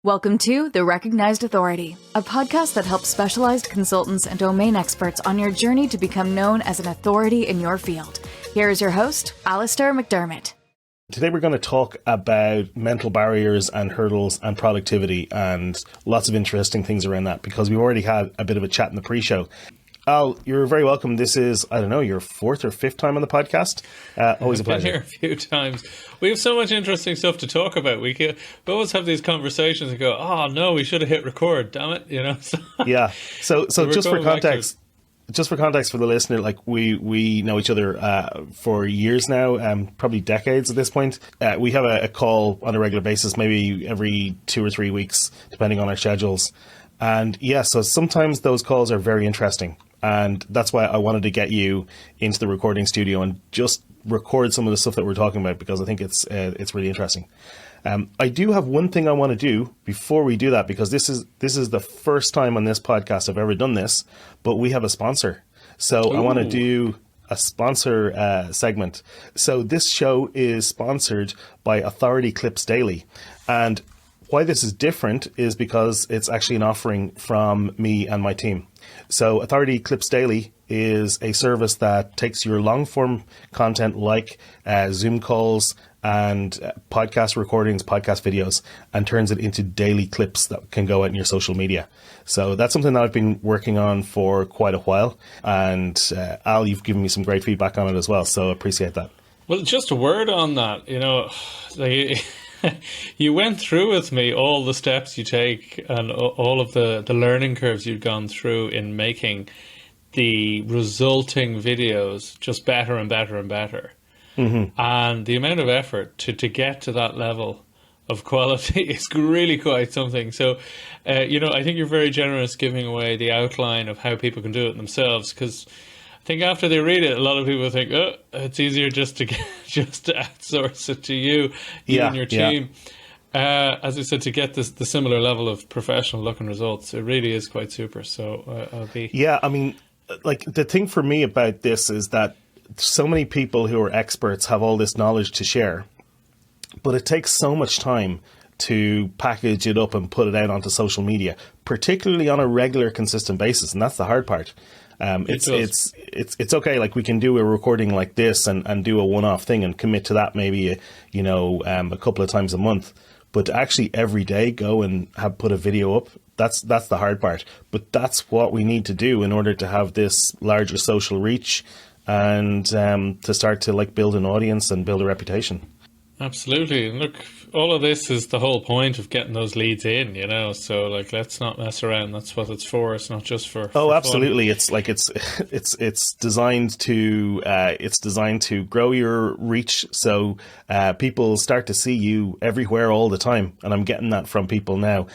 Welcome to The Recognized Authority, a podcast that helps specialized consultants and domain experts on your journey to become known as an authority in your field. Here is your host, Alastair McDermott. Today we're going to talk about mental barriers and hurdles and productivity and lots of interesting things around that because we've already had a bit of a chat in the pre-show. Al, you're very welcome. This is, I don't know, your fourth or fifth time on the podcast. Always a pleasure. Been here a few times. We have so much interesting stuff to talk about. We always have these conversations and go, oh no, we should have hit record, damn it, you know. Yeah. So just for context, for the listener, like we know each other for years now, probably decades at this point. We have a call on a regular basis, maybe every 2 or 3 weeks, depending on our schedules. And yeah, so sometimes those calls are very interesting. And that's why I wanted to get you into the recording studio and just record some of the stuff that we're talking about, because I think it's really interesting. I do have one thing I want to do before we do that, because this is the first time on this podcast I've ever done this, but we have a sponsor. So I want to do a sponsor segment. So this show is sponsored by Authority Clips Daily. And why this is different is because it's actually an offering from me and my team. So Authority Clips Daily is a service that takes your long form content like Zoom calls and podcast recordings, podcast videos, and turns it into daily clips that can go out in your social media. So that's something that I've been working on for quite a while. And Al, you've given me some great feedback on it as well. So I appreciate that. Well, just a word on that, you know, you went through with me all the steps you take and all of the learning curves you've gone through in making the resulting videos just better and better and better. Mm-hmm. And the amount of effort to get to that level of quality is really quite something. So, I think you're very generous giving away the outline of how people can do it themselves, because I think after they read it, a lot of people think, oh, it's easier just to outsource it to you and your team. Yeah. As I said, to get the similar level of professional looking results, it really is quite super. So I'll be... Yeah, I mean, like the thing for me about this is that so many people who are experts have all this knowledge to share, but it takes so much time to package it up and put it out onto social media, particularly on a regular, consistent basis. And that's the hard part. It's okay. Like we can do a recording like this and do a one-off thing and commit to that maybe, a couple of times a month, but to actually every day go and put a video up, that's the hard part. But that's what we need to do in order to have this larger social reach and to start to like build an audience and build a reputation. Absolutely. And look, all of this is the whole point of getting those leads in, so like, let's not mess around. That's what it's for. It's not just for absolutely fun. It's like it's designed to grow your reach, so people start to see you everywhere all the time. And I'm getting that from people now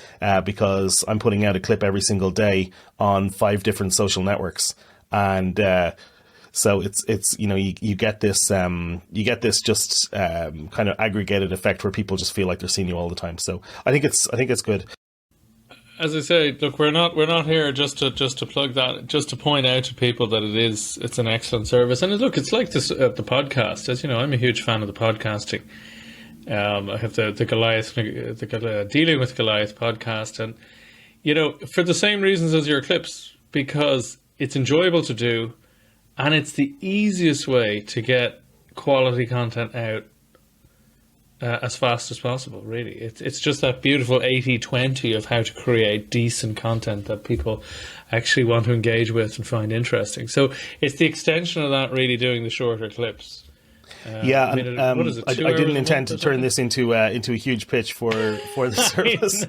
because I'm putting out a clip every single day on 5 different social networks. And so it's you get this just kind of aggregated effect where people just feel like they're seeing you all the time. So I think it's good. As I say, look, we're not here just to plug that, just to point out to people that it's an excellent service. And look, it's like this the podcast. As you know, I'm a huge fan of the podcasting. I have the Goliath, Dealing with Goliath podcast, and for the same reasons as your clips, because it's enjoyable to do. And it's the easiest way to get quality content out as fast as possible, really. It's just that beautiful 80-20 of how to create decent content that people actually want to engage with and find interesting. So it's the extension of that, really, doing the shorter clips. What is it, I didn't intend to turn this into a huge pitch for the service.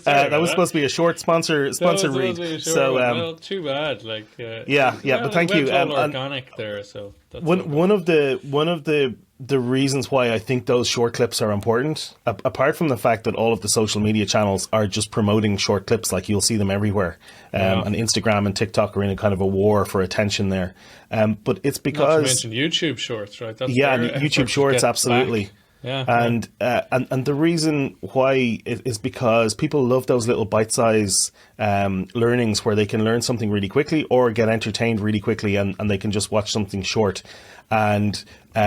That was supposed to be a short sponsor read. So well, too bad. Like but thank you. Organic there. So that's one of the reasons why I think those short clips are important, apart from the fact that all of the social media channels are just promoting short clips, like you'll see them everywhere, and Instagram and TikTok are in a kind of a war for attention there. But it's because... Not to mention YouTube Shorts, right? That's YouTube Shorts, absolutely. Back. Yeah, and the reason why is because people love those little bite-size learnings where they can learn something really quickly or get entertained really quickly, and they can just watch something short. And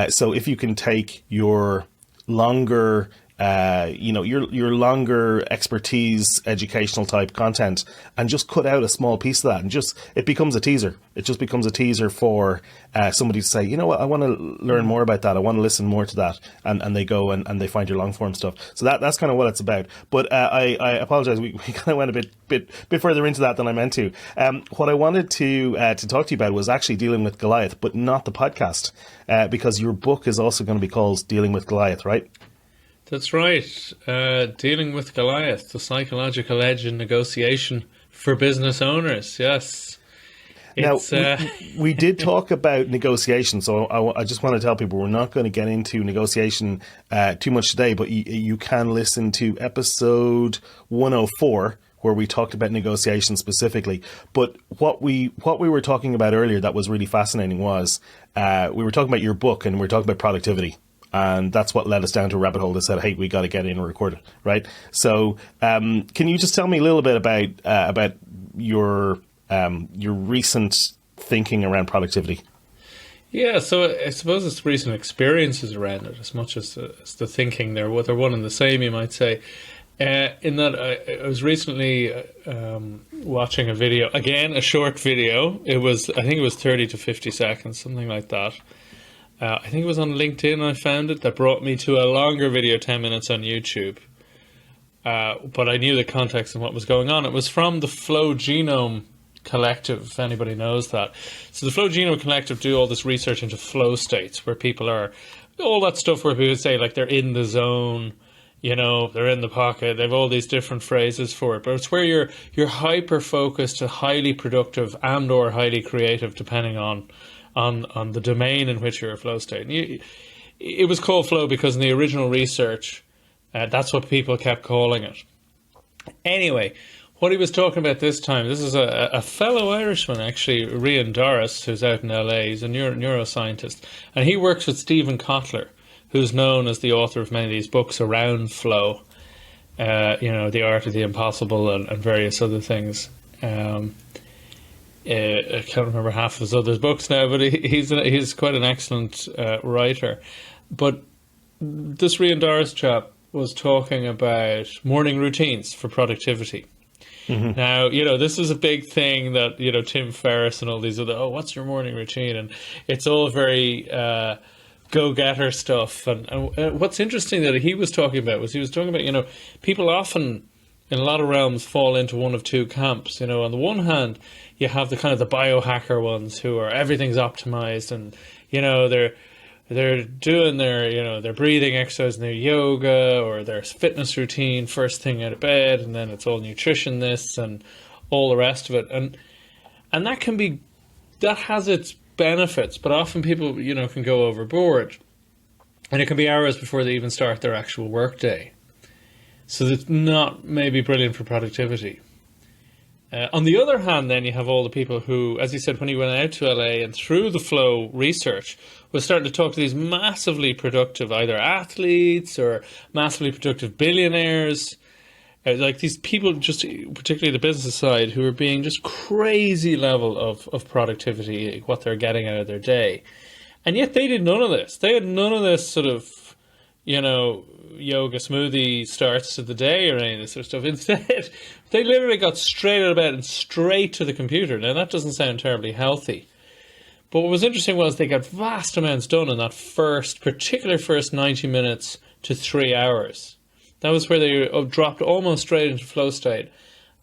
so if you can take your longer your longer expertise, educational type content, and just cut out a small piece of that, and it becomes a teaser. It just becomes a teaser for somebody to say, you know what, I want to learn more about that. I want to listen more to that, and they go and they find your long form stuff. So that's kind of what it's about. But I apologize, we kind of went a bit further into that than I meant to. What I wanted to talk to you about was actually dealing with Goliath, but not the podcast, because your book is also going to be called Dealing with Goliath, right? That's right. Dealing with Goliath, the psychological edge in negotiation for business owners. Yes. Now, we did talk about negotiation, so I just want to tell people we're not going to get into negotiation too much today, but you can listen to episode 104, where we talked about negotiation specifically. But what we were talking about earlier that was really fascinating was we were talking about your book, and we were talking about productivity. And that's what led us down to a rabbit hole that said, hey, we got to get in and record it, right? So can you just tell me a little bit about your recent thinking around productivity? Yeah, so I suppose it's recent experiences around it as much as the thinking. They're one and the same, you might say. In that I was recently watching a video, again, a short video. I think it was 30 to 50 seconds, something like that. I think it was on LinkedIn I found it, that brought me to a longer video, 10 minutes on YouTube. But I knew the context and what was going on. It was from the Flow Genome Collective, if anybody knows that. So the Flow Genome Collective do all this research into flow states, where people are, all that stuff where people say like they're in the zone, they're in the pocket. They have all these different phrases for it. But it's where you're hyper-focused to highly productive and or highly creative, depending on the domain in which you're a flow state. And it was called flow because in the original research, that's what people kept calling it. Anyway, what he was talking about this time, this is a fellow Irishman, actually, Rian Doris, who's out in LA. He's a neuroscientist. And he works with Stephen Kotler, who's known as the author of many of these books around flow, The Art of the Impossible and various other things. I can't remember half of his other books now, but he's quite an excellent writer. But this Rian Doris chap was talking about morning routines for productivity. Mm-hmm. Now, this is a big thing that, Tim Ferriss and all these other, what's your morning routine? And it's all very go-getter stuff. And what's interesting that he was talking about people often in a lot of realms fall into one of two camps. On the one hand, you have the kind of the biohacker ones who are everything's optimized, and they're doing their breathing exercise and their yoga or their fitness routine first thing out of bed, and then it's all nutrition this and all the rest of it, and that has its benefits, but often people can go overboard, and it can be hours before they even start their actual work day. So it's not maybe brilliant for productivity. On the other hand, then you have all the people who, as you said, when he went out to LA and through the flow research, was starting to talk to these massively productive either athletes or massively productive billionaires, like these people, just particularly the business side, who are being just crazy level of productivity, what they're getting out of their day. And yet they did none of this. They had none of this sort of, yoga smoothie starts to the day or any of this sort of stuff. Instead, they literally got straight out of bed and straight to the computer. Now, that doesn't sound terribly healthy. But what was interesting was they got vast amounts done in that first 90 minutes to 3 hours. That was where they dropped almost straight into flow state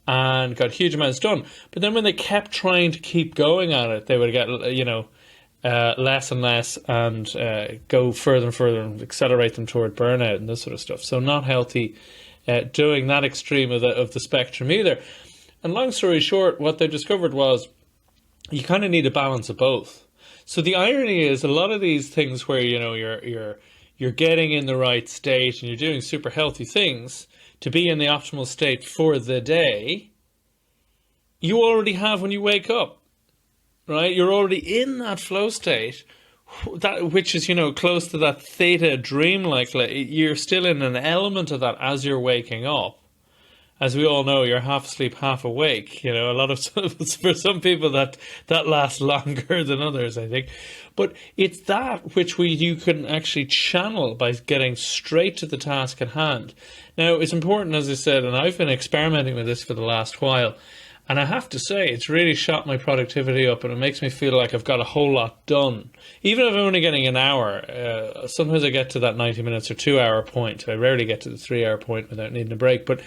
and got huge amounts done. But then when they kept trying to keep going at it, they would get, less and less and go further and further and accelerate them toward burnout and this sort of stuff. So not healthy doing that extreme of the spectrum either. And long story short, what they discovered was you kind of need a balance of both. So the irony is a lot of these things where you're getting in the right state and you're doing super healthy things to be in the optimal state for the day, you already have when you wake up. Right, you're already in that flow state, which is close to that theta dreamlike. You're still in an element of that as you're waking up, as we all know, you're half asleep, half awake. You know, a lot of for some people that lasts longer than others, I think. But it's that which you can actually channel by getting straight to the task at hand. Now, it's important, as I said, and I've been experimenting with this for the last while, and I have to say, it's really shot my productivity up, and it makes me feel like I've got a whole lot done. Even if I'm only getting an hour, sometimes I get to that 90 minutes or 2 hour point. I rarely get to the 3 hour point without needing a break, but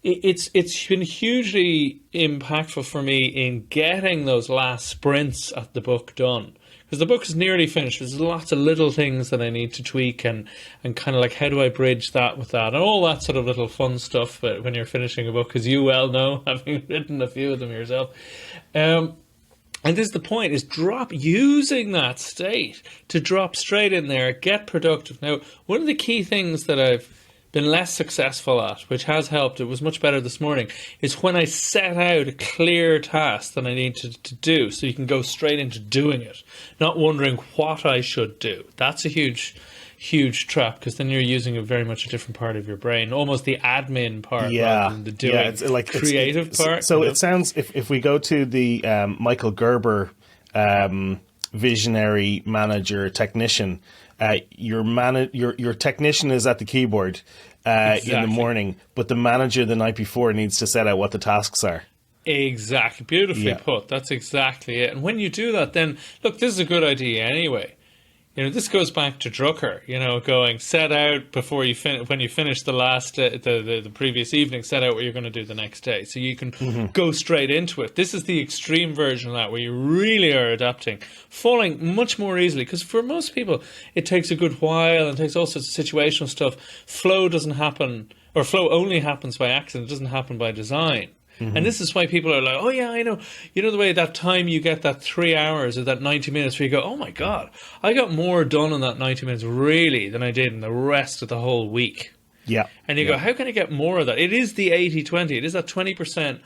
it's been hugely impactful for me in getting those last sprints at the book done. Because the book is nearly finished. There's lots of little things that I need to tweak and kind of like, how do I bridge that with that? And all that sort of little fun stuff when you're finishing a book, as you well know, having written a few of them yourself. And this is the point, is using that state to drop straight in there, get productive. Now, one of the key things that I've been less successful at, which has helped, it was much better this morning, is when I set out a clear task that I need to do, so you can go straight into doing it, not wondering what I should do. That's a huge trap, because then you're using a very much a different part of your brain, almost the admin part rather than the doing it's like creative part. So it sounds, if we go to the Michael Gerber visionary manager technician, your technician is at the keyboard in the morning, but the manager the night before needs to set out what the tasks are. Exactly. Beautifully put. That's exactly it. And when you do that, then, look, this is a good idea anyway. You know, this goes back to Drucker, you know, going set out before you when you finish the last, the previous evening, set out what you're going to do the next day. So you can go straight into it. This is the extreme version of that, where you really are adapting, falling much more easily. Because for most people, it takes a good while and takes all sorts of situational stuff. Flow doesn't happen, or flow only happens by accident. It doesn't happen by design. And this is why people are like, oh yeah, I know. You know the way that time you get that 3 hours or that 90 minutes where you go, oh my God, I got more done in that 90 minutes really than I did in the rest of the whole week. Yeah. And you go, how can I get more of that? It is the 80-20. It is that 20%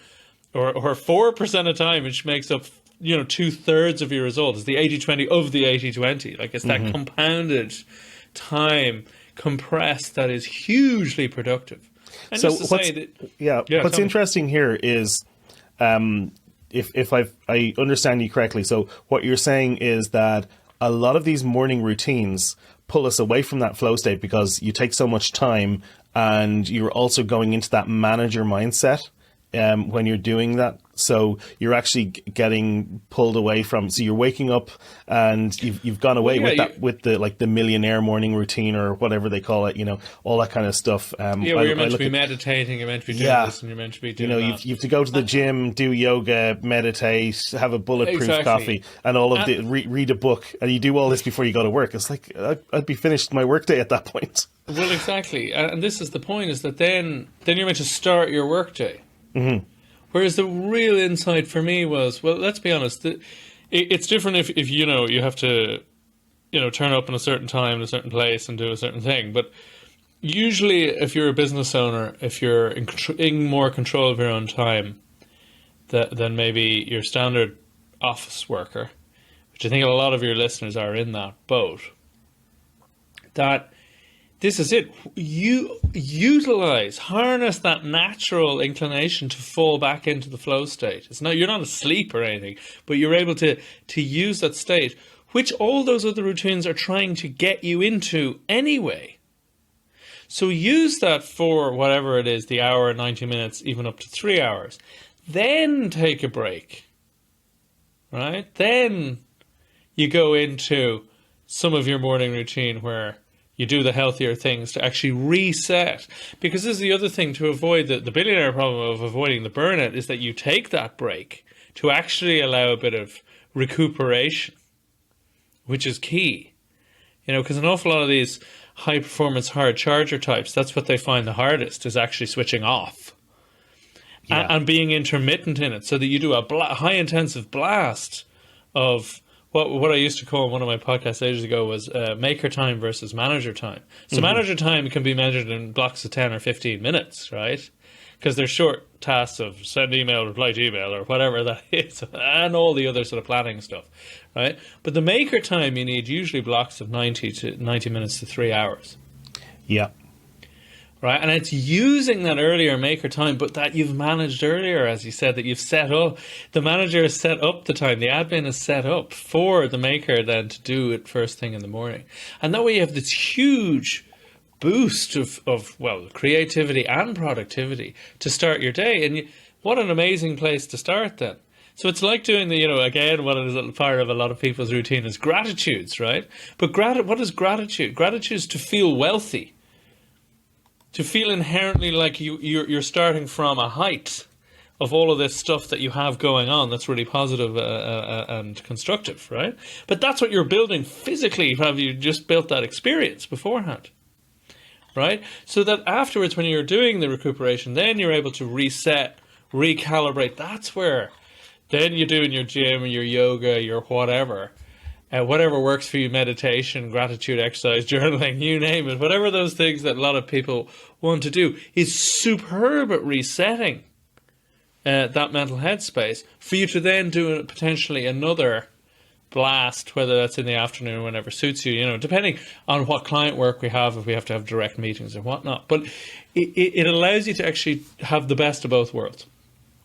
or 4% of time which makes up, you know, 2/3 of your result. It's the 80-20 of the 80-20. Like, it's that compounded time compressed that is hugely productive. And so what's interesting here is, if I understand you correctly, so what you're saying is that a lot of these morning routines pull us away from that flow state because you take so much time, and you're also going into that manager mindset when you're doing that. So you're actually getting pulled away from. So you're waking up and you've gone away with the millionaire morning routine or whatever they call it. You know, all that kind of stuff. Where you're meant to be meditating, you're meant to be doing this, and you're meant to be doing that. You have to go to the gym, do yoga, meditate, have a bulletproof coffee, and all of read a book, and you do all this before you go to work. It's like I'd be finished my workday at that point. Well, exactly, and this is the point: is that then you're meant to start your workday. Mm-hmm. Whereas the real insight for me was, well, let's be honest, it's different if you know, you have to, you know, turn up in a certain time in a certain place and do a certain thing. But usually if you're a business owner, if you're in more control of your own time than maybe your standard office worker, which I think a lot of your listeners are in that boat, that this is it. You harness that natural inclination to fall back into the flow state. You're not asleep or anything, but you're able to use that state, which all those other routines are trying to get you into anyway. So use that for whatever it is, the hour, 90 minutes, even up to 3 hours. Then take a break, right? Then you go into some of your morning routine where you do the healthier things to actually reset. Because this is the other thing to avoid the billionaire problem of avoiding the burnout, is that you take that break to actually allow a bit of recuperation, which is key. You know, because an awful lot of these high performance hard charger types, that's what they find the hardest, is actually switching off and being intermittent in it, so that you do a high intensive blast of what I used to call in one of my podcasts ages ago was maker time versus manager time. So manager time can be measured in blocks of 10 or 15 minutes, right? Because they're short tasks of send email, reply to email, or whatever that is, and all the other sort of planning stuff, right? But the maker time, you need usually blocks of 90 minutes to 3 hours. Yeah. right? And it's using that earlier maker time, but that you've managed earlier, as you said, that you've set up. The manager has set up the time. The admin is set up for the maker then to do it first thing in the morning. And that way you have this huge boost of creativity and productivity to start your day. And what an amazing place to start then. So it's like doing again, what is part of a lot of people's routine is gratitudes, right? But what is gratitude? Gratitude is to feel wealthy, to feel inherently like you're starting from a height of all of this stuff that you have going on that's really positive and constructive, right? But that's what you're building physically. Have you just built that experience beforehand? Right? So that afterwards, when you're doing the recuperation, then you're able to reset, recalibrate. That's where then you're doing your gym, your yoga, your whatever works for you, meditation, gratitude, exercise, journaling, you name it. Whatever those things that a lot of people want to do is superb at resetting that mental headspace for you to then do potentially another blast, whether that's in the afternoon or whenever suits you, depending on what client work we have, if we have to have direct meetings or whatnot. But it allows you to actually have the best of both worlds.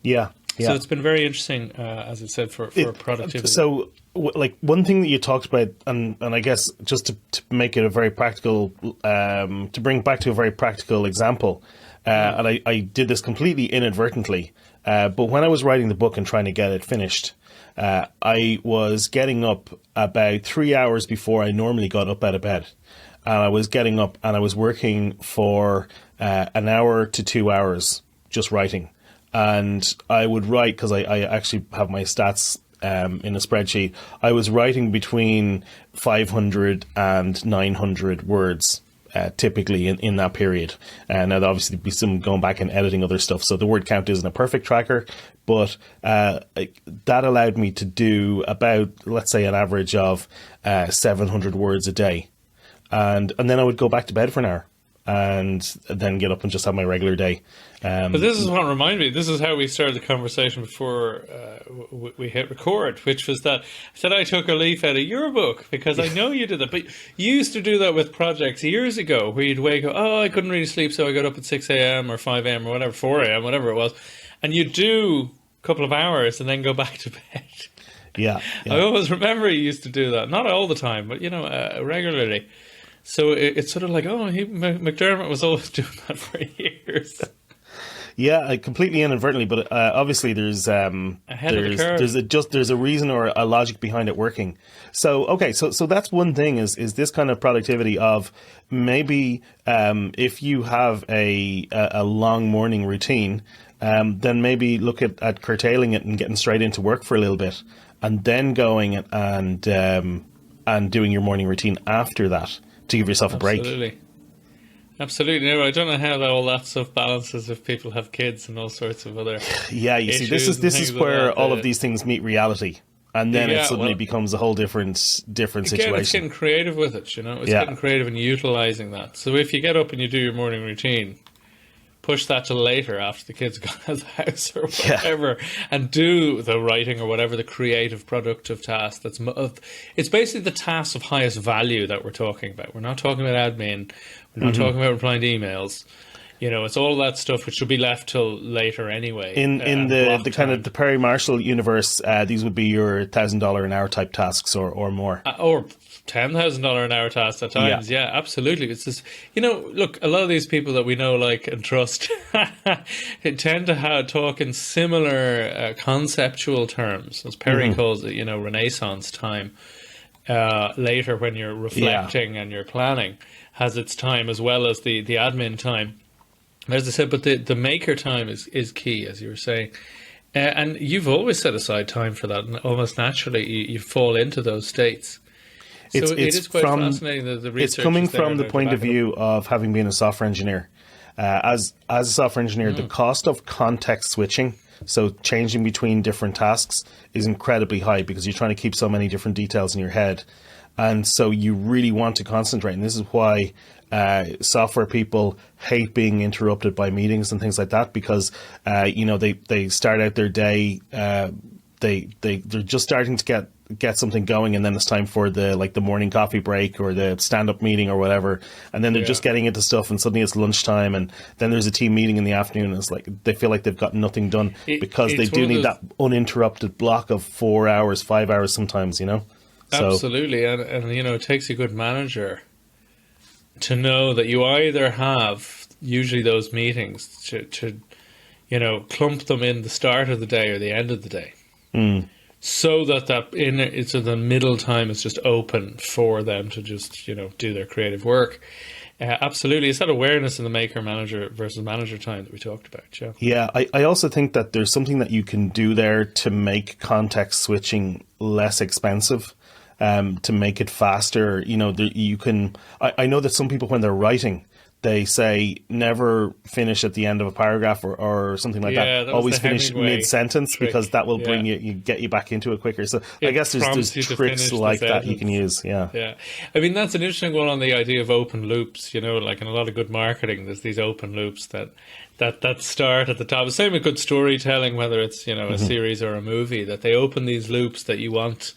Yeah. So it's been very interesting, as I said, for productivity. So, one thing that you talked about, and I guess just to make it a very practical, to bring back to a very practical example, and I did this completely inadvertently, but when I was writing the book and trying to get it finished, I was getting up about 3 hours before I normally got up out of bed. And I was getting up and I was working for an hour to 2 hours just writing. And I would write, because I actually have my stats in a spreadsheet, I was writing between 500 and 900 words typically in that period. And now obviously be some going back and editing other stuff. So the word count isn't a perfect tracker, but that allowed me to do about, let's say, an average of 700 words a day. And then I would go back to bed for an hour and then get up and just have my regular day. But this is what reminded me. This is how we started the conversation before we hit record, which was that I said I took a leaf out of your book because I know you did that. But you used to do that with projects years ago where you'd wake up, I couldn't really sleep, so I got up at 6 a.m. or 5 a.m. or whatever, 4 a.m., whatever it was. And you'd do a couple of hours and then go back to bed. Yeah. I always remember you used to do that. Not all the time, but, regularly. So it's sort of like, McDermott was always doing that for years. Yeah, completely inadvertently, but obviously there's there's a reason or a logic behind it working. So so that's one thing is this kind of productivity of maybe if you have a long morning routine, then maybe look at curtailing it and getting straight into work for a little bit, and then going and doing your morning routine after that to give yourself a break. Absolutely. No, I don't know how all that stuff balances if people have kids and all sorts of other you see, this is where all of these things meet reality, and then it suddenly becomes a whole different situation. It's getting creative with it, It's getting creative and utilising that. So if you get up and you do your morning routine, push that to later after the kids gone out of the house or whatever, and do the writing or whatever, the creative, productive task. It's basically the task of highest value that we're talking about. We're not talking about admin. We're not talking about replying to emails. It's all that stuff which should be left till later anyway. In the kind of the Perry Marshall universe, these would be your $1,000 an hour type tasks or more. Or $10,000 an hour tasks at times. Yeah, absolutely. It's just, look, a lot of these people that we know, like, and trust tend to talk in similar conceptual terms, as Perry calls it, Renaissance time. Later, when you're reflecting and you're planning, has its time as well as the admin time. As I said, but the maker time is key, as you were saying. And you've always set aside time for that, and almost naturally you fall into those states. So it is quite fascinating that the research it's coming from the point of view of having been a software engineer. As a software engineer, the cost of context switching, so changing between different tasks, is incredibly high because you're trying to keep so many different details in your head. And so you really want to concentrate. And this is why software people hate being interrupted by meetings and things like that, because, they start out their day, they're just starting to get get something going, and then it's time for the morning coffee break or the stand-up meeting or whatever, and then they're just getting into stuff, and suddenly it's lunchtime, and then there's a team meeting in the afternoon, and it's like they feel like they've got nothing done because they do need that uninterrupted block of 4 hours, 5 hours sometimes, So, absolutely, and it takes a good manager to know that you either have usually those meetings to clump them in the start of the day or the end of the day. So that the middle time is just open for them to just, do their creative work. Absolutely. It's that awareness in the maker manager versus manager time that we talked about. Yeah. I also think that there's something that you can do there to make context switching less expensive, to make it faster. You can, I know that some people, when they're writing, they say never finish at the end of a paragraph or something like that. Always finish mid-sentence because that will bring get you back into it quicker. So I guess there's tricks like that you can use. Yeah. I mean, that's an interesting one on the idea of open loops. Like in a lot of good marketing, there's these open loops that start at the top. Same with good storytelling, whether it's a series or a movie, that they open these loops that you want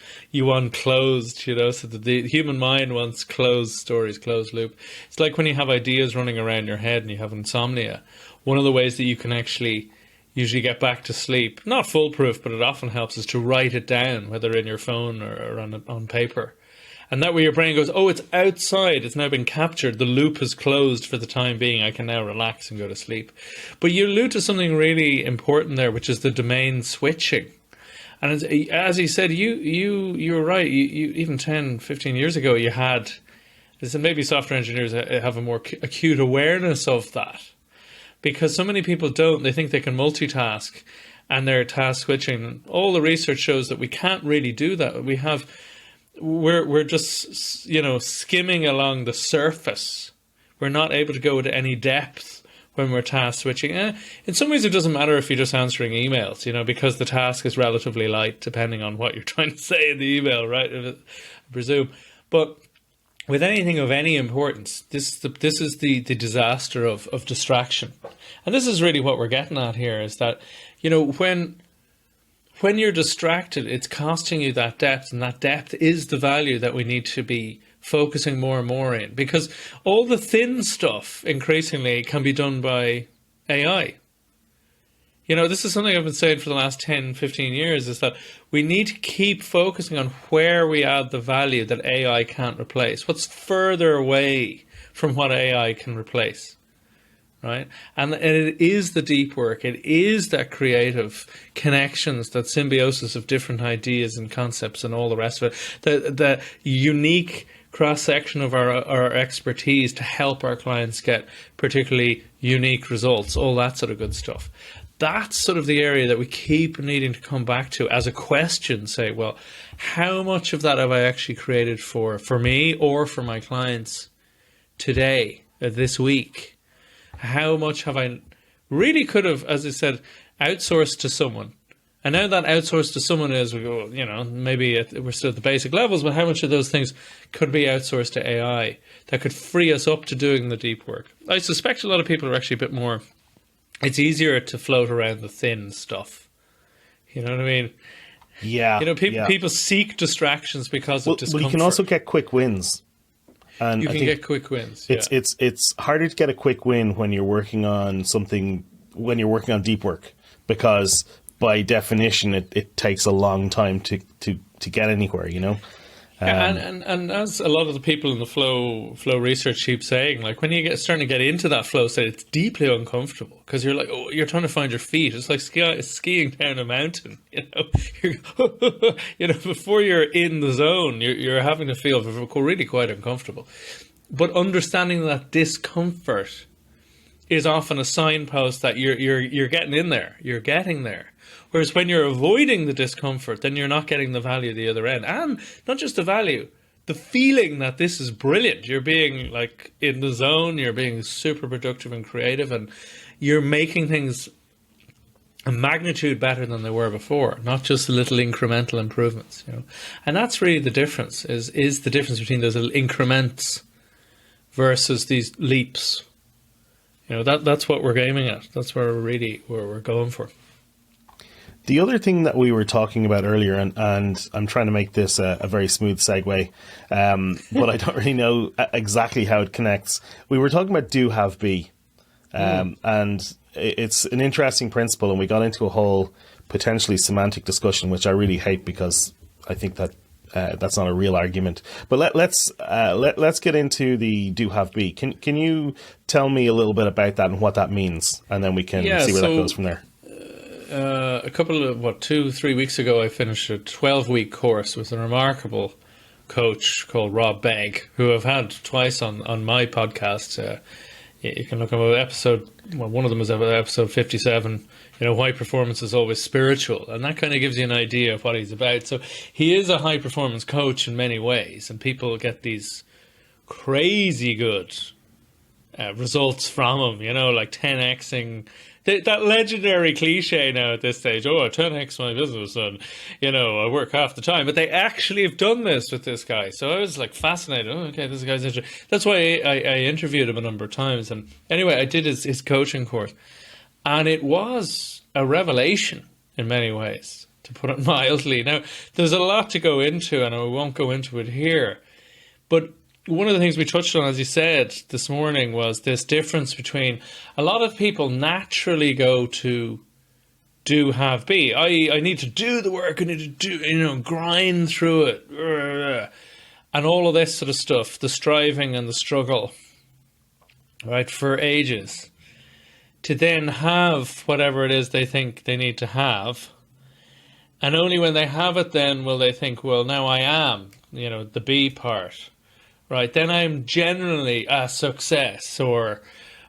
closed. So that the human mind wants closed stories, closed loop. It's like when you have ideas running around your head and you have insomnia. One of the ways that you can actually usually get back to sleep, not foolproof, but it often helps, is to write it down, whether in your phone or on paper. And that way your brain goes, oh, it's outside. It's now been captured. The loop is closed for the time being. I can now relax and go to sleep. But you allude to something really important there, which is the domain switching. And as he said, you were right. You even 10, 15 years ago, you had, maybe software engineers have a more acute awareness of that. Because so many people don't. They think they can multitask and they're task switching. All the research shows that we can't really do that. We're just, skimming along the surface. We're not able to go to any depth when we're task switching. In some ways, it doesn't matter if you're just answering emails, because the task is relatively light, depending on what you're trying to say in the email, right? I presume. But with anything of any importance, this is the disaster of distraction. And this is really what we're getting at here, is that, when you're distracted, it's costing you that depth, and that depth is the value that we need to be focusing more and more in, because all the thin stuff increasingly can be done by AI. This is something I've been saying for the last 10, 15 years, is that we need to keep focusing on where we add the value that AI can't replace. What's further away from what AI can replace? Right, and it is the deep work. It is that creative connections, that symbiosis of different ideas and concepts, and all the rest of it. The unique cross section of our expertise to help our clients get particularly unique results. All that sort of good stuff. That's sort of the area that we keep needing to come back to as a question. Say, well, how much of that have I actually created for me or for my clients today, this week? How much have I really could have, as I said, outsourced to someone? And now that outsourced to someone is, maybe we're still at the basic levels, but how much of those things could be outsourced to AI that could free us up to doing the deep work? I suspect a lot of people are actually a bit more, it's easier to float around the thin stuff. You know what I mean? Yeah. People seek distractions because of discomfort. But you can also get quick wins. And you can get quick wins. It's harder to get a quick win when you're working on something, when you're working on deep work, because by definition it takes a long time to get anywhere, And as a lot of the people in the flow research keep saying, like when you starting to get into that flow state, it's deeply uncomfortable because you're like, you're trying to find your feet. It's like skiing down a mountain, before you're in the zone, you're having to feel really quite uncomfortable. But understanding that discomfort is often a signpost that you're getting in there, you're getting there. Whereas when you're avoiding the discomfort, then you're not getting the value at the other end. And not just the value, the feeling that this is brilliant. You're being like in the zone, you're being super productive and creative, and you're making things a magnitude better than they were before, not just the little incremental improvements. And that's really the difference, is the difference between those little increments versus these leaps. That's what we're aiming at. That's where we're going for. The other thing that we were talking about earlier, and I'm trying to make this a very smooth segue, but I don't really know exactly how it connects. We were talking about do, have, be. And it's an interesting principle, and we got into a whole potentially semantic discussion, which I really hate because I think that that's not a real argument. But let's get into the do, have, be. Can you tell me a little bit about that and what that means, and then we can see where that goes from there. A couple of 2-3 weeks ago, I finished a 12-week course with a remarkable coach called Rob Begg, who I've had twice on my podcast. You can look at one of them is episode 57, why performance is always spiritual. And that kind of gives you an idea of what he's about. So he is a high performance coach in many ways. And people get these crazy good results from him, like 10xing. That legendary cliche now at this stage, I 10x my business and, I work half the time. But they actually have done this with this guy. So I was fascinated. Oh, okay, this guy's interesting. That's why I interviewed him a number of times. And anyway, I did his coaching course. And it was a revelation in many ways, to put it mildly. Now, there's a lot to go into, and I won't go into it here. But one of the things we touched on, as you said this morning, was this difference between a lot of people naturally go to do, have, be. I need to do the work, I need to do, grind through it, and all of this sort of stuff, the striving and the struggle, right, for ages, to then have whatever it is they think they need to have. And only when they have it then will they think, well, now I am, the be part. Right, then I'm generally a success, or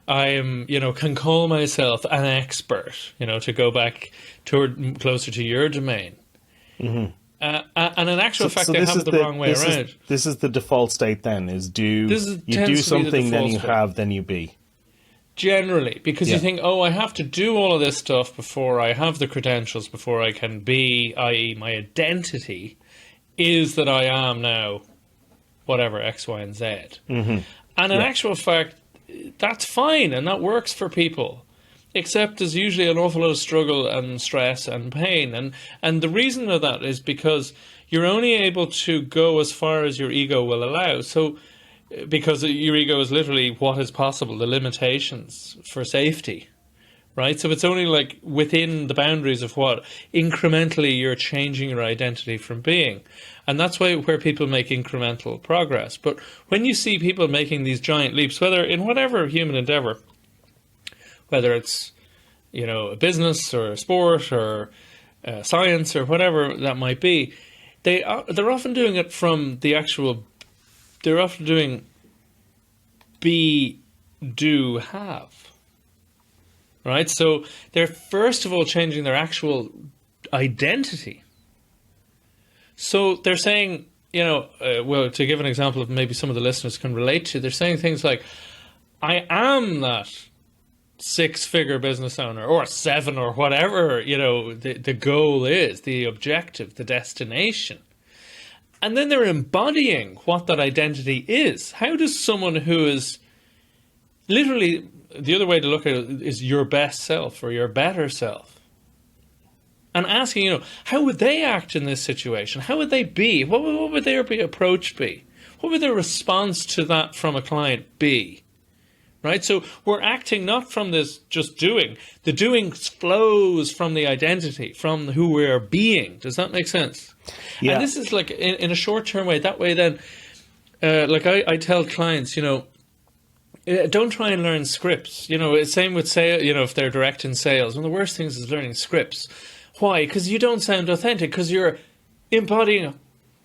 I'm, can call myself an expert, to go back closer to your domain. Mm-hmm. And in actual fact, they have it the wrong way around. This is the default state then, you do something, then you have, then you be. Generally, because you think, I have to do all of this stuff before I have the credentials, before I can be, i.e. my identity is that I am now whatever, X, Y, and Z. Mm-hmm. And in actual fact, that's fine, and that works for people. Except there's usually an awful lot of struggle and stress and pain. And the reason of that is because you're only able to go as far as your ego will allow. So, because your ego is literally what is possible, the limitations for safety. Right? So it's only within the boundaries of what incrementally you're changing your identity from being. And that's where people make incremental progress. But when you see people making these giant leaps, whether in whatever human endeavor, whether it's, a business or a sport or science or whatever that might be, they're often doing it from they're often doing be, do, have. Right? So they're first of all changing their actual identity. So they're saying, to give an example of maybe some of the listeners can relate to, they're saying things like, I am that 6-figure business owner, or 7, or whatever, the goal is, the objective, the destination. And then they're embodying what that identity is. How does someone who is literally, the other way to look at it is your best self or your better self. And asking, how would they act in this situation? How would they be? What would their approach be? What would their response to that from a client be? Right? So we're acting not from this just doing. The doing flows from the identity, from who we're being. Does that make sense? Yeah. And this is in a short-term way. That way then, I tell clients, don't try and learn scripts. Same with sales, if they're direct in sales. One of the worst things is learning scripts. Why? Because you don't sound authentic, because you're embodying a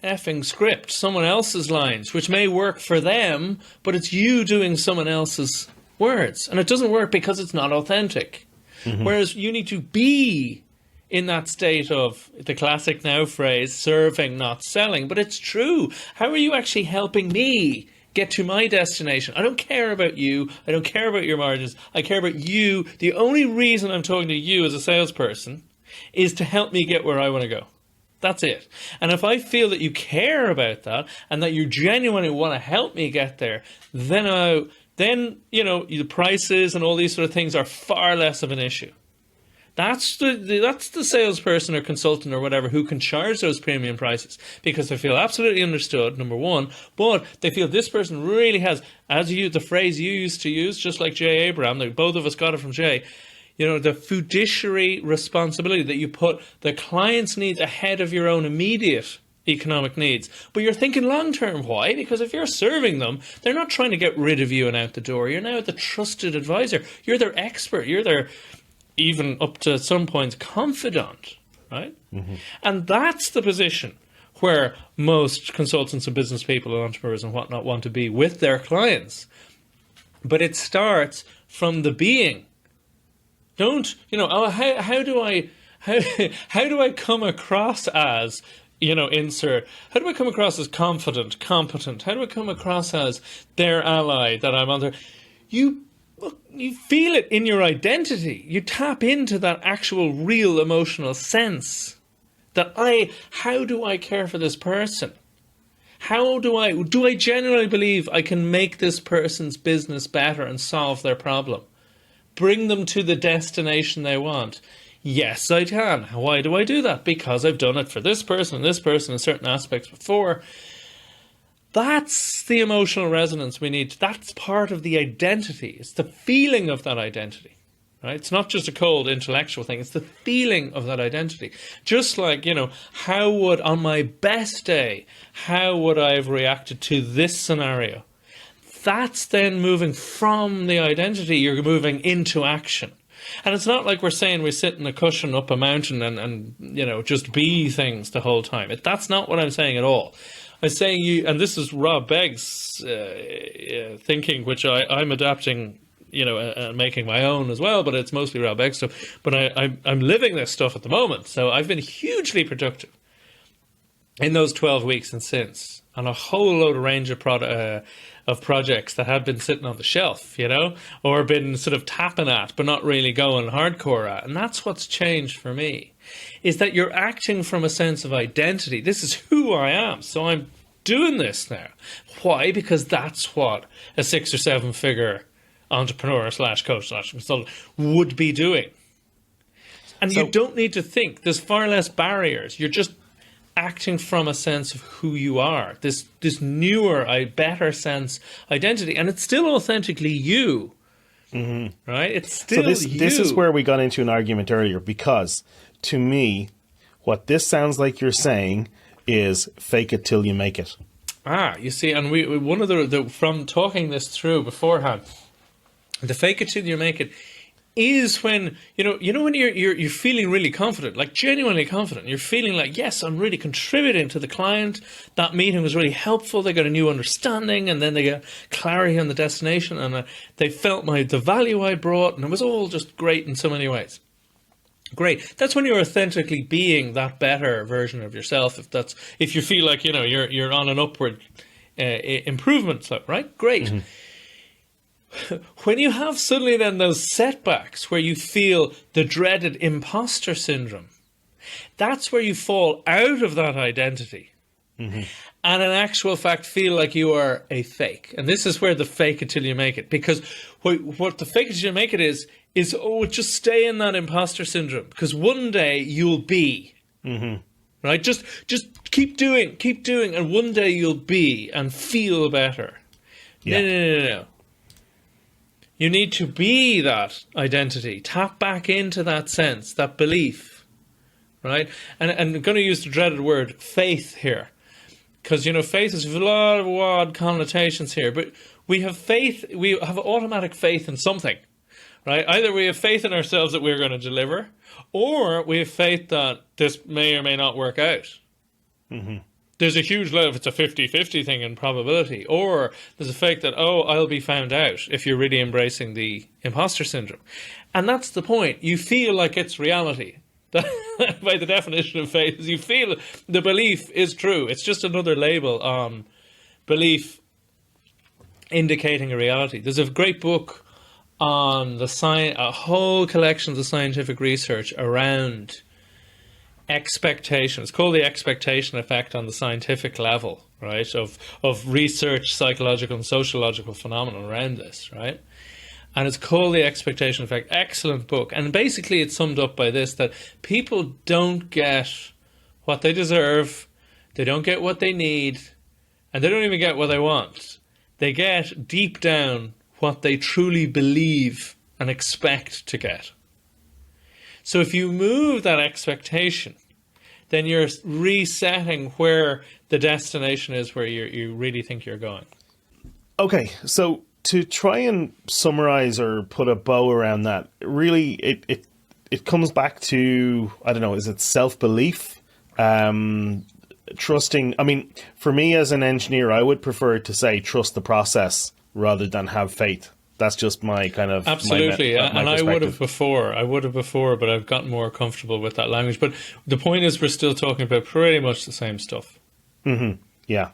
effing script, someone else's lines, which may work for them, but it's you doing someone else's words. And it doesn't work because it's not authentic. Mm-hmm. Whereas you need to be in that state of the classic now phrase, serving, not selling. But it's true. How are you actually helping me get to my destination? I don't care about you. I don't care about your margins. I care about you. The only reason I'm talking to you as a salesperson is to help me get where I want to go. That's it. And if I feel that you care about that and that you genuinely want to help me get there, then the prices and all these sort of things are far less of an issue. That's the salesperson or consultant or whatever who can charge those premium prices because they feel absolutely understood, number one, but they feel this person really has, as you, the phrase you used to use, just like Jay Abraham, like both of us got it from Jay, the fiduciary responsibility that you put the client's needs ahead of your own immediate economic needs. But you're thinking long term. Why? Because if you're serving them, they're not trying to get rid of you and out the door. You're now the trusted advisor. You're their expert. You're their, even up to some points, confidant, right? Mm-hmm. And that's the position where most consultants and business people and entrepreneurs and whatnot want to be with their clients. But it starts from the being. Don't, how do I come across as, insert, how do I come across as confident, competent? How do I come across as their ally that I'm under? You feel it in your identity. You tap into that actual real emotional sense that how do I care for this person? How do I genuinely believe I can make this person's business better and solve their problem? Bring them to the destination they want? Yes, I can. Why do I do that? Because I've done it for this person and this person in certain aspects before. That's the emotional resonance we need. That's part of the identity. It's the feeling of that identity, right? It's not just a cold intellectual thing. It's the feeling of that identity. Just like, how would, on my best day, how would I have reacted to this scenario? That's then moving from the identity, you're moving into action. And it's not like we're saying we sit in a cushion up a mountain and just be things the whole time. That's not what I'm saying at all. I'm saying and this is Rob Begg's thinking, which I'm adapting, and making my own as well, but it's mostly Rob Begg's stuff. But I'm living this stuff at the moment. So I've been hugely productive in those 12 weeks and since, on a whole load of range of projects that had been sitting on the shelf, or been sort of tapping at, but not really going hardcore at. And that's what's changed for me, is that you're acting from a sense of identity. This is who I am. So I'm doing this now. Why? Because that's what a 6 or 7 figure entrepreneur / coach / consultant would be doing. And you don't need to think. There's far less barriers. You're just acting from a sense of who you are, this newer, better sense identity, and it's still authentically you, right? It's still you. This is where we got into an argument earlier, because to me, what this sounds like you're saying is fake it till you make it. You see, and we one of the from talking this through beforehand, the fake it till you make it is when when you're feeling really confident, like genuinely confident. You're feeling like, yes, I'm really contributing to the client. That meeting was really helpful. They got a new understanding, and then they got clarity on the destination, and they felt the value I brought, and it was all just great in so many ways. Great. That's when you're authentically being that better version of yourself. If you feel like you're on an upward improvement slope, right? Great. Mm-hmm. When you have suddenly then those setbacks where you feel the dreaded imposter syndrome, that's where you fall out of that identity and in actual fact feel like you are a fake. And this is where the fake it till you make it. Because what the fake it till you make it is just stay in that imposter syndrome. Because one day you'll be. Right? Just keep doing. And one day you'll be and feel better. Yeah. No. You need to be that identity. Tap back into that sense, that belief, right? And I'm going to use the dreaded word faith here, because faith has a lot of odd connotations here. But we have faith. We have automatic faith in something, right? Either we have faith in ourselves that we're going to deliver, or we have faith that this may or may not work out. There's a huge level, it's a 50-50 thing in probability, or there's a faith that, I'll be found out, if you're really embracing the imposter syndrome. And that's the point. You feel like it's reality. By the definition of faith, is you feel the belief is true. It's just another label on belief indicating a reality. There's a great book on a whole collection of the scientific research around expectation. It's called the expectation effect on the scientific level, right? Of research, psychological and sociological phenomena around this, right? And it's called The Expectation Effect. Excellent book. And basically it's summed up by this, that people don't get what they deserve, they don't get what they need, and they don't even get what they want. They get deep down what they truly believe and expect to get. So if you move that expectation, then you're resetting where the destination is, where you really think you're going. Okay, so to try and summarize or put a bow around that, really it comes back to, I don't know, is it self-belief? Trusting. I mean, for me as an engineer, I would prefer to say trust the process rather than have faith. That's just my kind of... Absolutely, my and I would have before, but I've gotten more comfortable with that language. But the point is, we're still talking about pretty much the same stuff. Mm-hmm. Yeah.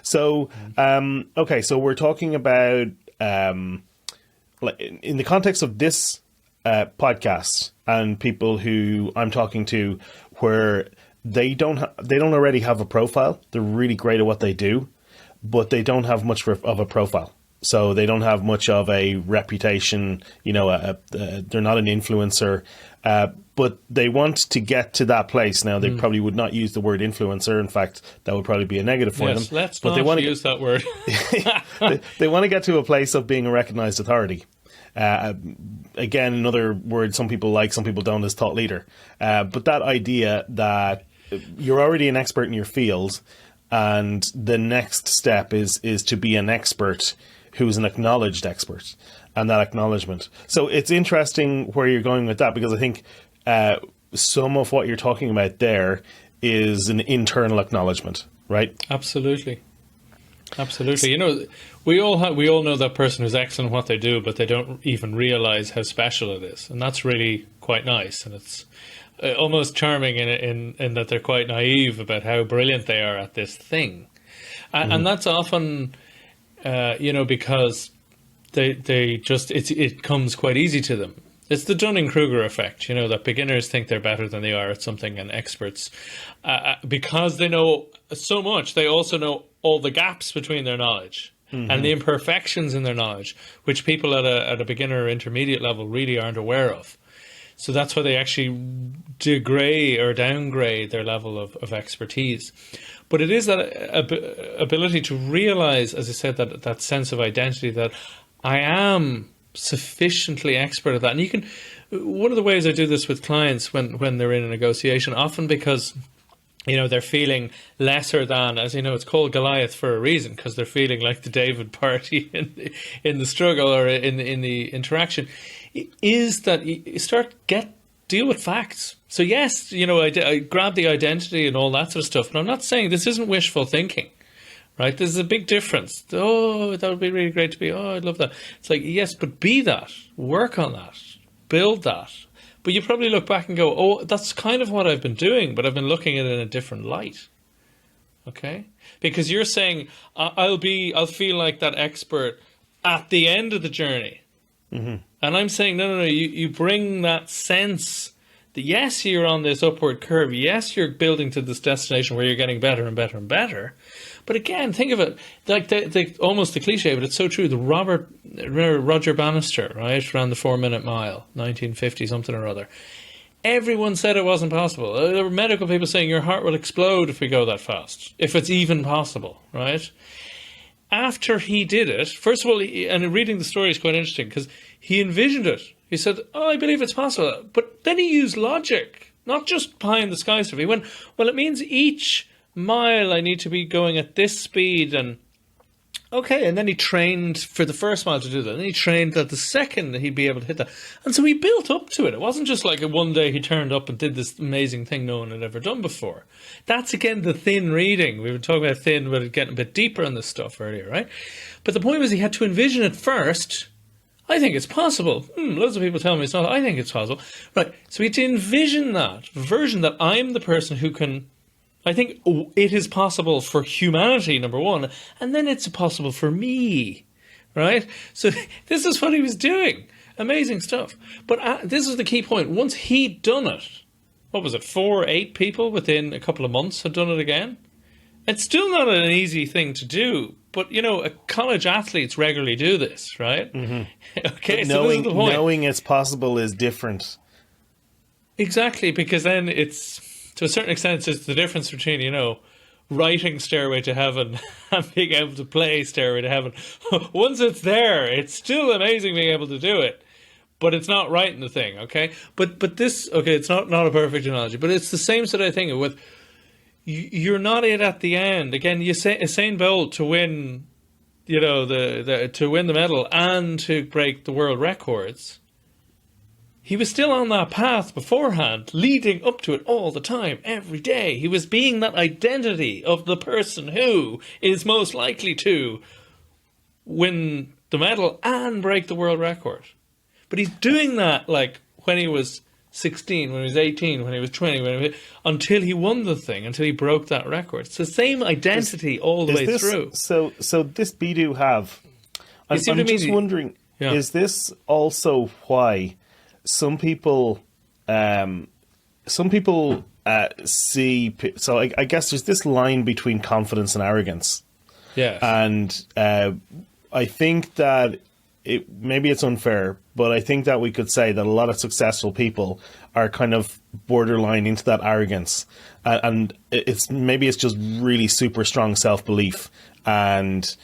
So, okay, so we're talking about, like in the context of this podcast and people who I'm talking to, where they don't already have a profile. They're really great at what they do, but they don't have much of a profile. So they don't have much of a reputation, they're not an influencer, but they want to get to that place. Now, they probably would not use the word influencer. In fact, that would probably be a negative for them. Let's not use that word. They want to get to a place of being a recognized authority. Again, another word some people like, some people don't, is thought leader. But that idea that you're already an expert in your field, and the next step is to be an expert who's an acknowledged expert, and that acknowledgement. So it's interesting where you're going with that, because I think some of what you're talking about there is an internal acknowledgement, right? Absolutely. We all know that person who's excellent at what they do, but they don't even realize how special it is, and that's really quite nice. And it's almost charming in that they're quite naive about how brilliant they are at this thing, and that's often because they just it comes quite easy to them. It's the Dunning-Kruger effect, that beginners think they're better than they are at something, and experts, because they know so much, they also know all the gaps between their knowledge and the imperfections in their knowledge, which people at a beginner or intermediate level really aren't aware of. So that's why they actually degrade or downgrade their level of expertise. But it is that ability to realize, as I said, that sense of identity, that I am sufficiently expert at that. And one of the ways I do this with clients when they're in a negotiation, often because they're feeling lesser than, as you know, it's called Goliath for a reason, because they're feeling like the David party in the struggle or in the interaction, is that you deal with facts. So yes, I grab the identity and all that sort of stuff, but I'm not saying this isn't wishful thinking, right? There's a big difference. Oh, that would be really great to be. Oh, I'd love that. It's like, yes, but be that, work on that, build that. But you probably look back and go, oh, that's kind of what I've been doing, but I've been looking at it in a different light. Okay? Because you're saying, I'll feel like that expert at the end of the journey. Mm-hmm. And I'm saying, no, you bring that sense that, yes, you're on this upward curve. Yes, you're building to this destination where you're getting better and better and better. But again, think of it like almost the cliche, but it's so true. Roger Bannister, right, ran the 4-minute mile, 1950 something or other. Everyone said it wasn't possible. There were medical people saying your heart will explode if we go that fast, if it's even possible, right? After he did it, first of all, and reading the story is quite interesting because he envisioned it. He said, oh, I believe it's possible. But then he used logic, not just pie in the sky stuff. He went, well, it means each mile I need to be going at this speed, and okay, and then he trained for the first mile to do that, and he trained that the second that he'd be able to hit that, and so he built up to it. It wasn't just like one day he turned up and did this amazing thing no one had ever done before. That's again the thin reading. We were talking about thin, but getting a bit deeper in this stuff earlier, right? But the point was he had to envision it first. I think it's possible. Loads of people tell me it's not. I think it's possible. Right, so he had to envision that version that I'm the person who can. I think it is possible for humanity, number one, and then it's possible for me, right? So this is what he was doing. Amazing stuff. But this is the key point. Once he'd done it, what was it, 8 people within a couple of months had done it again? It's still not an easy thing to do, But, college athletes regularly do this, right? Okay, But so this is the point. knowing it's possible is different. Exactly, because then it's, to a certain extent, it's the difference between, writing Stairway to Heaven and being able to play Stairway to Heaven. Once it's there, it's still amazing being able to do it, but it's not writing the thing, okay? But this, okay, it's not a perfect analogy, but it's the same sort of thing with, you're not it at the end. Again, Usain Bolt to win, to win the medal and to break the world records, he was still on that path beforehand, leading up to it all the time, every day. He was being that identity of the person who is most likely to win the medal and break the world record. But he's doing that like when he was 16, when he was 18, when he was 20, until he won the thing, until he broke that record. It's the same identity all the way through. So this Be-Do have... I'm just wondering, is this also why... Some people see. So I guess there's this line between confidence and arrogance. Yeah. And I think that maybe it's unfair, but I think that we could say that a lot of successful people are kind of borderline into that arrogance, and it's just really super strong self-belief. And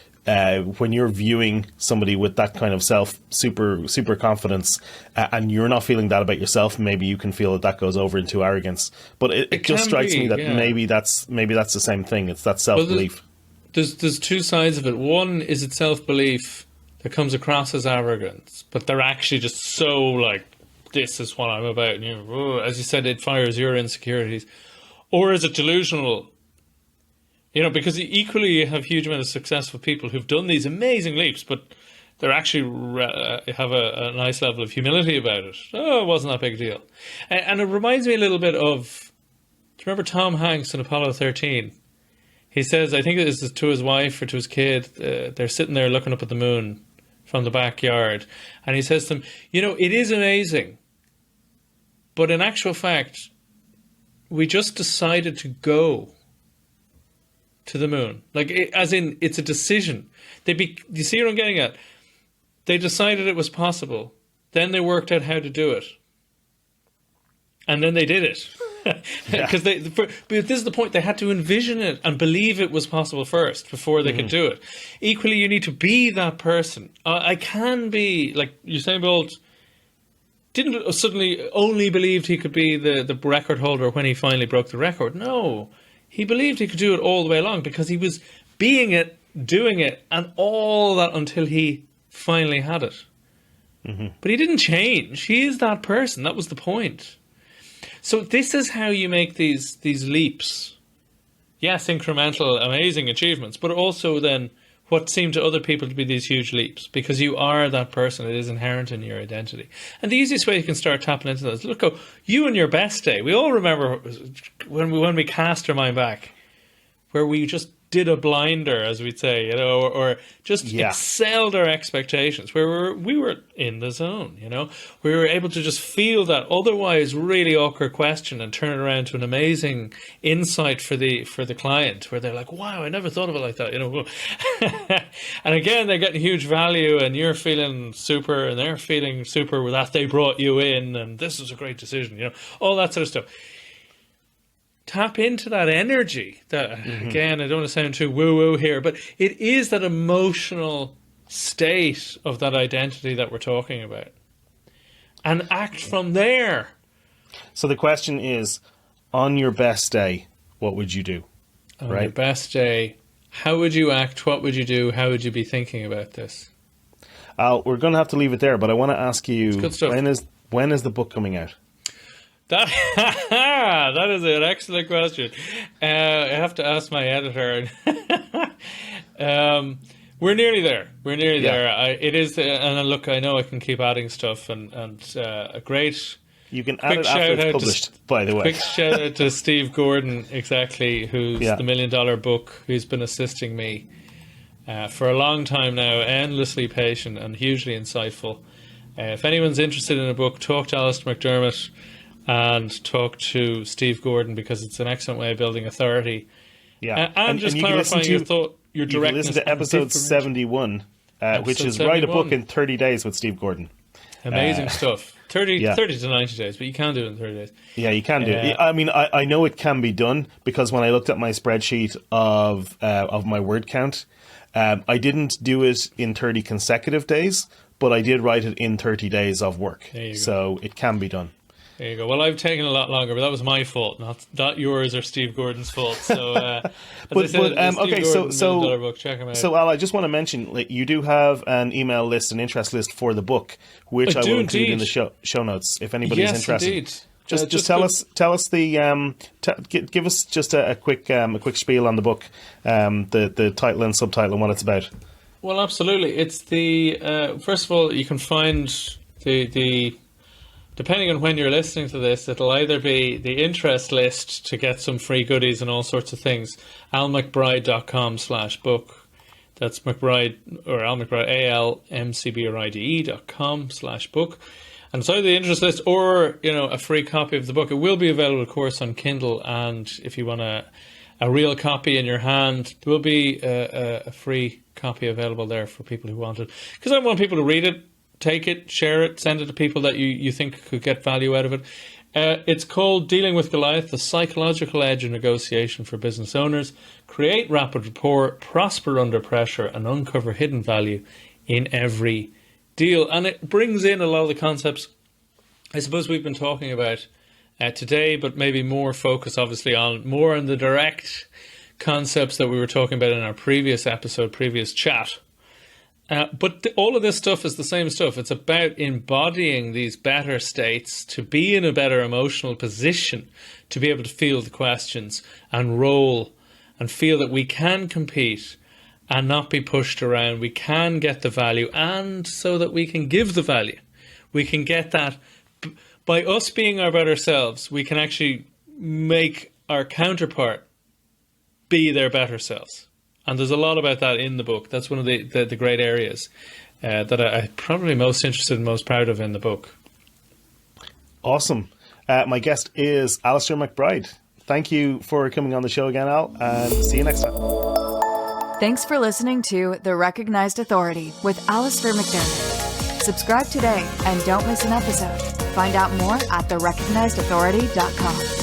when you're viewing somebody with that kind of super confidence, and you're not feeling that about yourself, maybe you can feel that goes over into arrogance. But it just strikes me that maybe that's the same thing. It's that self-belief. Well, there's two sides of it. One is it's self-belief that comes across as arrogance, but they're actually just so like, this is what I'm about. And as you said, it fires your insecurities. Or is it delusional? Because equally you have huge amount of successful people who've done these amazing leaps, but they're actually have a nice level of humility about it. Oh, it wasn't that big a deal. And it reminds me a little bit of, do you remember Tom Hanks in Apollo 13? He says, I think it is to his wife or to his kid, they're sitting there looking up at the moon from the backyard. And he says to them, it is amazing, but in actual fact, we just decided to go to the moon. As in, it's a decision. You see what I'm getting at? They decided it was possible. Then they worked out how to do it. And then they did it. Because but this is the point. They had to envision it and believe it was possible first before they could do it. Equally, you need to be that person. I can be, like Usain Bolt didn't suddenly only believed he could be the record holder when he finally broke the record. No. He believed he could do it all the way along because he was being it, doing it, and all that until he finally had it. But he didn't change. He is that person. That was the point. So this is how you make these leaps. Yes, incremental, amazing achievements, but also then what seem to other people to be these huge leaps, because you are that person. It is inherent in your identity. And the easiest way you can start tapping into that is, look, you and your best day. We all remember when we cast our mind back, where we just did a blinder, as we'd say, or just excelled our expectations, where we were in the zone, we were able to just feel that otherwise really awkward question and turn it around to an amazing insight for the client, where they're like, wow, I never thought of it like that, and again, they're getting huge value, and you're feeling super, and they're feeling super with that they brought you in, and this is a great decision, all that sort of stuff. Tap into that energy. That again, I don't want to sound too woo-woo here, but it is that emotional state of that identity that we're talking about, and act from there. So the question is, on your best day, what would you do? On your best day, how would you act? What would you do? How would you be thinking about this? We're going to have to leave it there, but I want to ask you, when is the book coming out? That is an excellent question. I have to ask my editor. We're nearly there. It is, and look, I know I can keep adding stuff, and a great. You can add it after it's published, by the way. Quick shout out to Steve Gordon, who's the $1 Million Book, who's been assisting me for a long time now, endlessly patient and hugely insightful. If anyone's interested in a book, talk to Alastair McDermott and talk to Steve Gordon, because it's an excellent way of building authority. Yeah, and just clarifying your thought. your You can directness. listen to and episode differentiation. 71, which is Write a Book in 30 Days with Steve Gordon. Amazing stuff. 30 yeah. to 90 days, but you can do it in 30 days. Yeah, you can do it. I mean, I know it can be done, because when I looked at my spreadsheet of my word count, I didn't do it in 30 consecutive days, but I did write it in 30 days of work. So it can be done. There you go. Well, I've taken a lot longer, but that was my fault, not yours or Steve Gordon's fault. So, okay, so book. Check him out. So, Al, I just want to mention, like, you do have an email list, an interest list for the book, which I will include in the show notes if anybody's interested. Indeed. Just tell us the give us just a quick spiel on the book, the title and subtitle and what it's about. Well, absolutely. It's the first of all, you can find the depending on when you're listening to this, it'll either be the interest list to get some free goodies and all sorts of things. almcbride.com/book. That's McBride or almcbride almcbride.com/book. And it's either the interest list or, a free copy of the book. It will be available, of course, on Kindle. And if you want a real copy in your hand, there will be a free copy available there for people who want it. Because I want people to read it, take it, share it, send it to people that you think could get value out of it. It's called Dealing with Goliath, the Psychological Edge in Negotiation for Business Owners. Create rapid rapport, prosper under pressure, and uncover hidden value in every deal. And it brings in a lot of the concepts I suppose we've been talking about today, but maybe more focus obviously on the direct concepts that we were talking about in our previous chat. But all of this stuff is the same stuff. It's about embodying these better states to be in a better emotional position, to be able to field the questions and roll and feel that we can compete and not be pushed around. We can get the value, and so that we can give the value. We can get that by us being our better selves. We can actually make our counterpart be their better selves. And there's a lot about that in the book. That's one of the great areas that I'm probably most interested and most proud of in the book. Awesome. My guest is Alistair McBride. Thank you for coming on the show again, Al, and see you next time. Thanks for listening to The Recognized Authority with Alastair McDermott. Subscribe today and don't miss an episode. Find out more at therecognizedauthority.com.